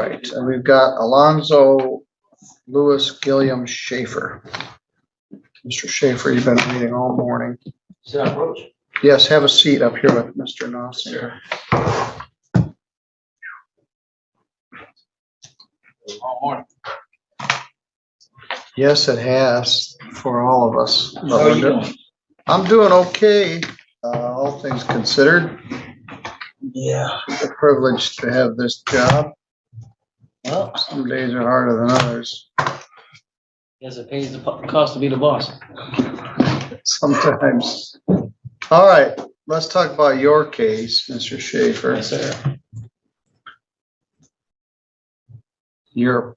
right, and we've got Alonzo Lewis Gilliam Schaefer. Mr. Schaefer, you've been waiting all morning. Should I approach? Yes, have a seat up here with Mr. Nossinger. All morning. Yes, it has for all of us. How are you doing? I'm doing okay, all things considered. Yeah. It's a privilege to have this job. Well, Some days are harder than others. guess it pays the cost to be the boss. Sometimes. All right, let's talk about your case, Mr. Schaefer. Yes, sir.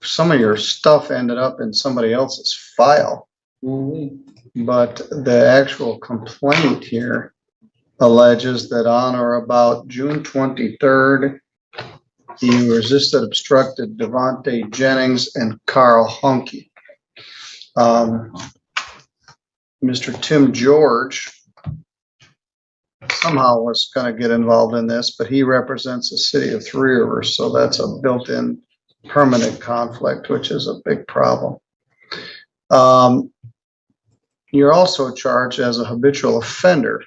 Some of your stuff ended up in somebody else's file, but the actual complaint here alleges that on or about June 23rd, he resisted, obstructed Devontae Jennings and Carl Hunke. Mr. Tim George somehow was going to get involved in this, but he represents the city of Three Rivers, so that's a built-in permanent conflict, which is a big problem. You're also charged as a habitual offender,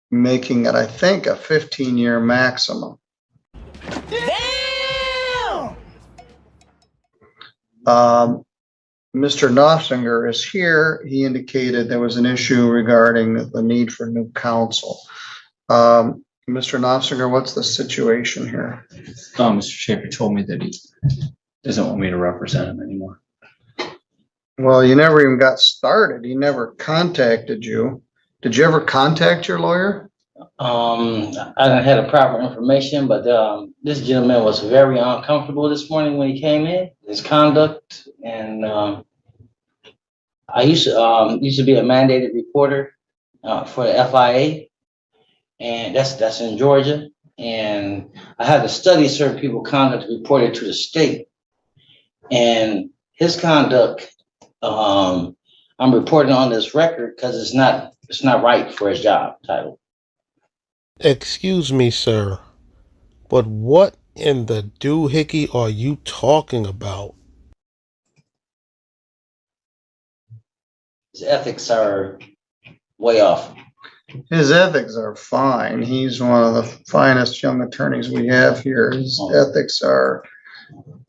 making it, I think, a 15-year maximum. Damn! Mr. Nossinger is here. He indicated there was an issue regarding the need for new counsel. Mr. Nossinger, what's the situation here? Mr. Schaefer told me that he doesn't want me to represent him anymore. Well, you never even got started. He never contacted you. Did you ever contact your lawyer? I didn't have the proper information, but this gentleman was very uncomfortable this morning when he came in. His conduct, and I used to be a mandated reporter for the FIA, and that's in Georgia. And I had to study certain people's conduct reported to the state, and his conduct. I'm reporting on this record because it's not right for his job title. Excuse me, sir, but what in the doohickey are you talking about? His ethics are way off. His ethics are fine. He's one of the finest young attorneys we have here. His ethics are,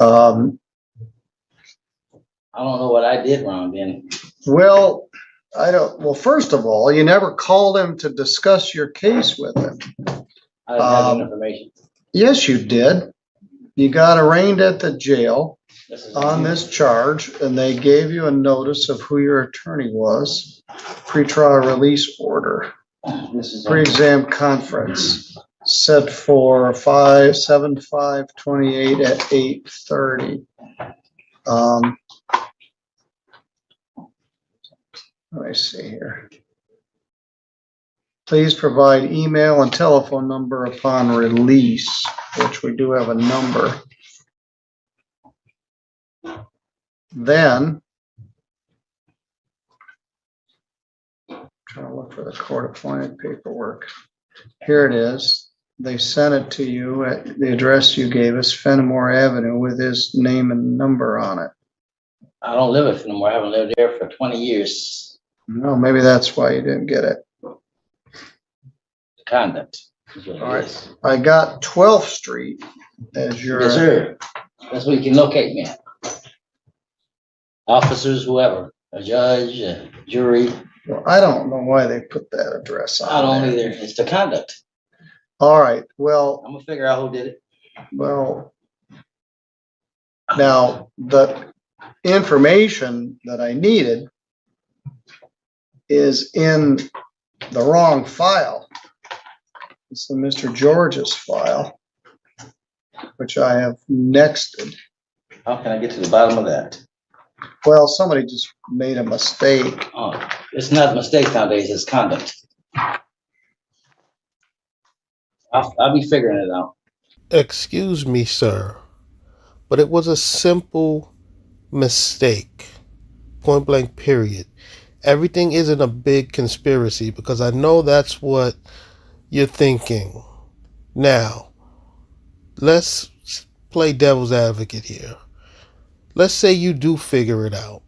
I don't know what I did wrong then. well, first of all, you never called him to discuss your case with him. I didn't have any information. Yes, you did. You got arraigned at the jail on this charge, and they gave you a notice of who your attorney was, pretrial release order, pre-exam conference set for 5/7/5/28 at 8:30. Let me see here. Please provide email and telephone number upon release, which we do have a number. Then, trying to look for the court-appointed paperwork. Here it is. They sent it to you at the address you gave us, Fenimore Avenue, with his name and number on it. I don't live at Fenimore. I haven't lived there for 20 years. No, maybe that's why you didn't get it. Conduct. All right. I got 12th Street as your. Yes, sir. That's where you can locate me at. Officers, whoever, a judge, a jury. Well, I don't know why they put that address on. I don't there. either. It's the conduct. All right. Well, I'm gonna figure out who did it. well, now the information that I needed is in the wrong file. It's in Mr. George's file, which I have nexted. How can I get to the bottom of that? Well, somebody just made a mistake. Oh, it's not a mistake nowadays. It's conduct. I'll be figuring it out. Excuse me, sir, but it was a simple mistake. Point blank, period. Everything isn't a big conspiracy, because I know that's what you're thinking. Now, let's play devil's advocate here. Let's say you do figure it out.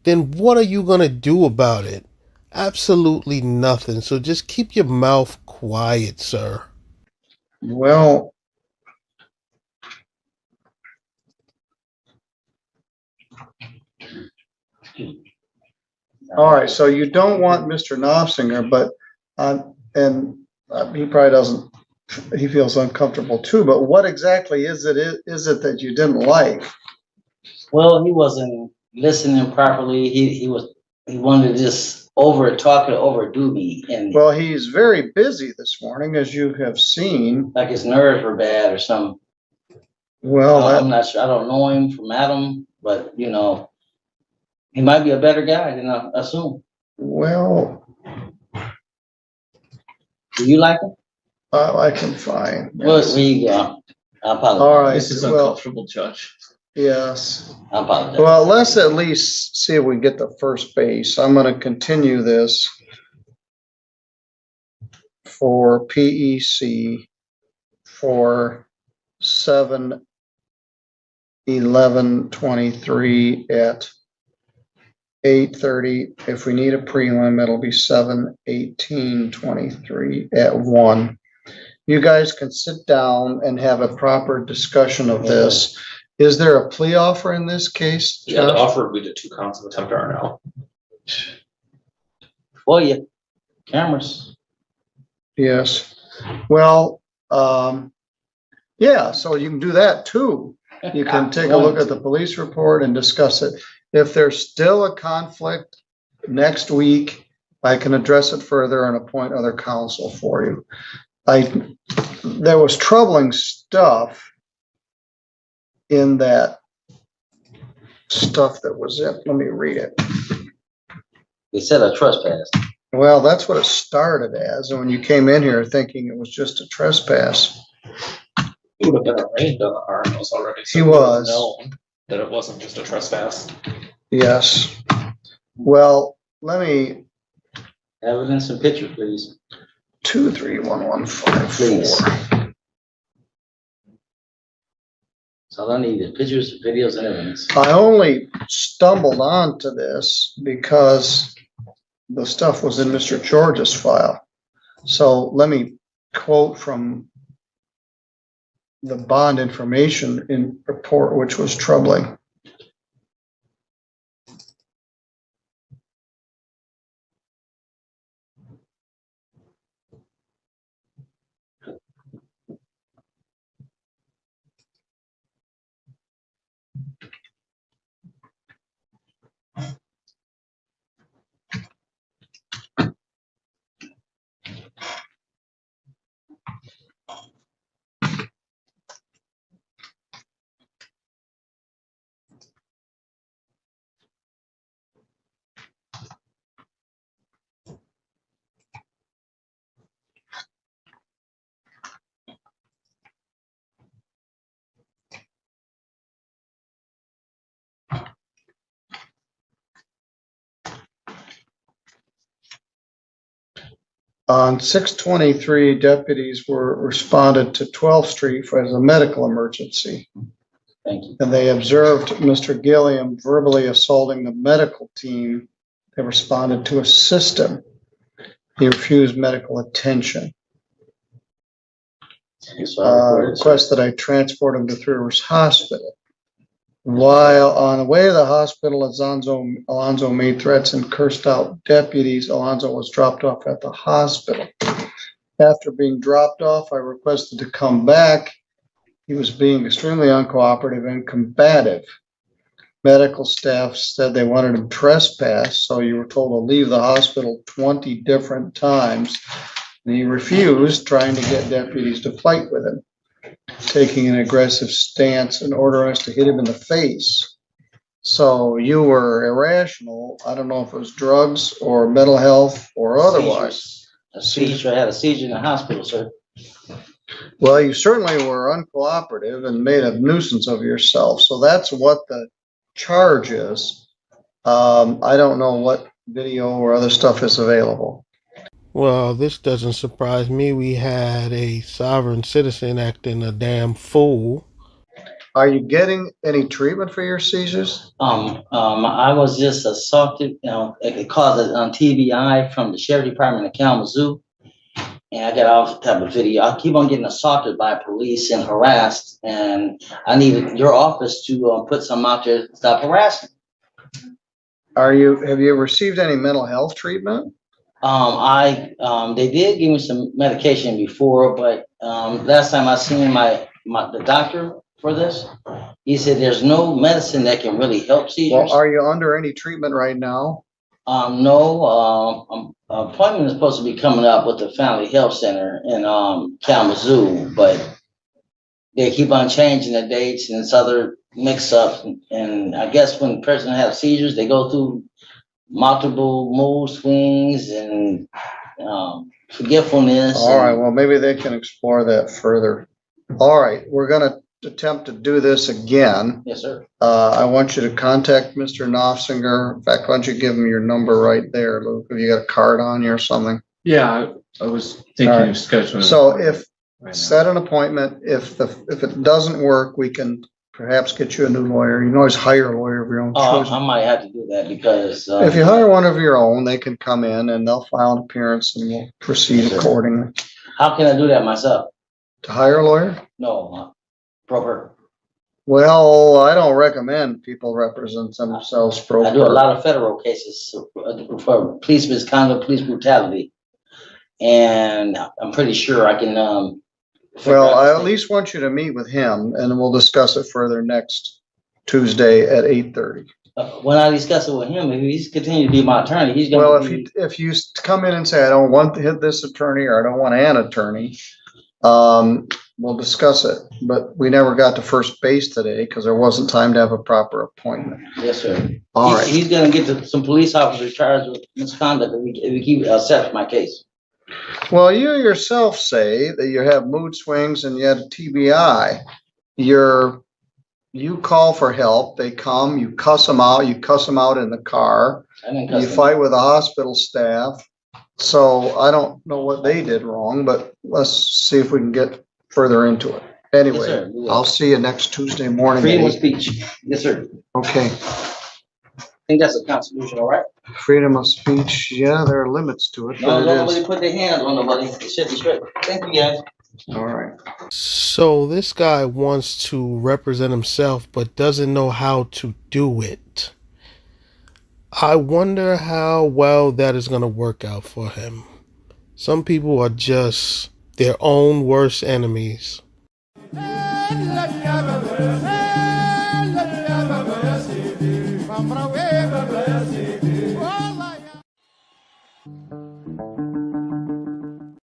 Then what are you going to do about it? Absolutely nothing. So just keep your mouth quiet, sir. Well, all right, so you don't want Mr. Knopfinger, but, he probably doesn't, he feels uncomfortable too, but what exactly is it that you didn't like? Well, he wasn't listening properly. He wanted to just overdo me, and Well, he's very busy this morning, as you have seen. like his nerves were bad or something. Well, I'm not sure. I don't know him from Adam, but he might be a better guy than I assume. well, Do you like him? I like him fine. Well, Yes. there you go. I apologize. All right. This is well, uncomfortable, Judge. Yes. I apologize. Well, let's at least see if we get to first base. I'm going to continue this for PEC for 7/11/23 at 8:30. If we need a prelim, it'll be 7/18/23 at 1. You guys can sit down and have a proper discussion of this. Is there a plea offer in this case? Yeah, the Josh? offer would be to 2 counts of attempt R&L. Well, yeah, cameras. Yes. Well, yeah, so you can do that too. You can take a look at the police report and discuss it. If there's still a conflict next week, I can address it further and appoint other counsel for you. There was troubling stuff in that stuff that was it. Let me read it. They said a trespass. Well, that's what it started as. And when you came in here thinking it was just a trespass, He would have been arraigned on the R&Ls already. So He would have was. known that it wasn't just a trespass. yes. Well, let me Evidence and picture, please. 231154. Please. So all I need is pictures, videos, and evidence. I only stumbled onto this because the stuff was in Mr. George's file. So let me quote from the bond information in report, which was troubling. On 6/23, deputies were responded to 12th Street as a medical emergency. Thank you. And they observed Mr. Gilliam verbally assaulting the medical team. They responded to assist him. He refused medical attention. So I Request that I transport him to Three Rivers Hospital. While on the way to the hospital, Alonzo made threats and cursed out deputies. Alonzo was dropped off at the hospital. After being dropped off, I requested to come back. He was being extremely uncooperative and combative. Medical staff said they wanted him trespass, so you were told to leave the hospital 20 different times. And he refused, trying to get deputies to fight with him, taking an aggressive stance and ordering us to hit him in the face. So you were irrational. I don't know if it was drugs or mental health or otherwise. A seizure. I had a seizure in the hospital, sir. Well, you certainly were uncooperative and made a nuisance of yourself. So that's what the charge is. I don't know what video or other stuff is available. Well, this doesn't surprise me. We had a sovereign citizen acting a damn fool. Are you getting any treatment for your seizures? I was just assaulted, it caused a TBI from the sheriff department of Kalamazoo. And I got all type of video. I keep on getting assaulted by police and harassed, and I need your office to put some out there to stop harassing. Have you received any mental health treatment? They did give me some medication before, but last time I seen the doctor for this, he said there's no medicine that can really help seizures. Well, are you under any treatment right now? No, appointment is supposed to be coming up with the Family Health Center in Kalamazoo, but they keep on changing the dates and it's other mix-ups. And I guess when the person has seizures, they go through multiple mood swings and forgetfulness. All right, well, maybe they can explore that further. All right, we're gonna attempt to do this again. Yes, sir. I want you to contact Mr. Knopfinger. In fact, why don't you give him your number right there, Luke? Have you got a card on you or something? Yeah, I was thinking All right. of scheduling. So if right now. set an appointment, if it doesn't work, we can perhaps get you a new lawyer. You can always hire a lawyer of your own choice. I might have to do that because If you hire one of your own, they can come in and they'll file an appearance and we'll proceed accordingly. how can I do that myself? To hire a lawyer? No, proper. Well, I don't recommend people represent themselves pro. I do a lot of federal cases for police misconduct, police brutality, and I'm pretty sure I can. Well, I at least want you to meet with him and we'll discuss it further next Tuesday at 8:30. When I discuss it with him, if he's continuing to be my attorney, he's going Well, to. if you come in and say, I don't want to hit this attorney or I don't want an attorney, we'll discuss it. But we never got to first base today because there wasn't time to have a proper appointment. Yes, sir. All right. He's going to get some police officers charged with misconduct if we keep accept my case. Well, you yourself say that you have mood swings and you had a TBI. You call for help. They come, you cuss them out. You cuss them out in the car. I didn't cuss You him. fight with the hospital staff. So I don't know what they did wrong, but let's see if we can get further into it. Anyway, Yes, sir. We will. I'll see you next Tuesday morning. Freedom at of 8. speech. Yes, sir. Okay. I think that's a constitutional right. Freedom of speech. Yeah, there are limits to it, No, but it nobody is. put their hands on nobody. It should be straight. Thank you, guys. All right. So this guy wants to represent himself but doesn't know how to do it. I wonder how well that is going to work out for him. Some people are just their own worst enemies. Vamos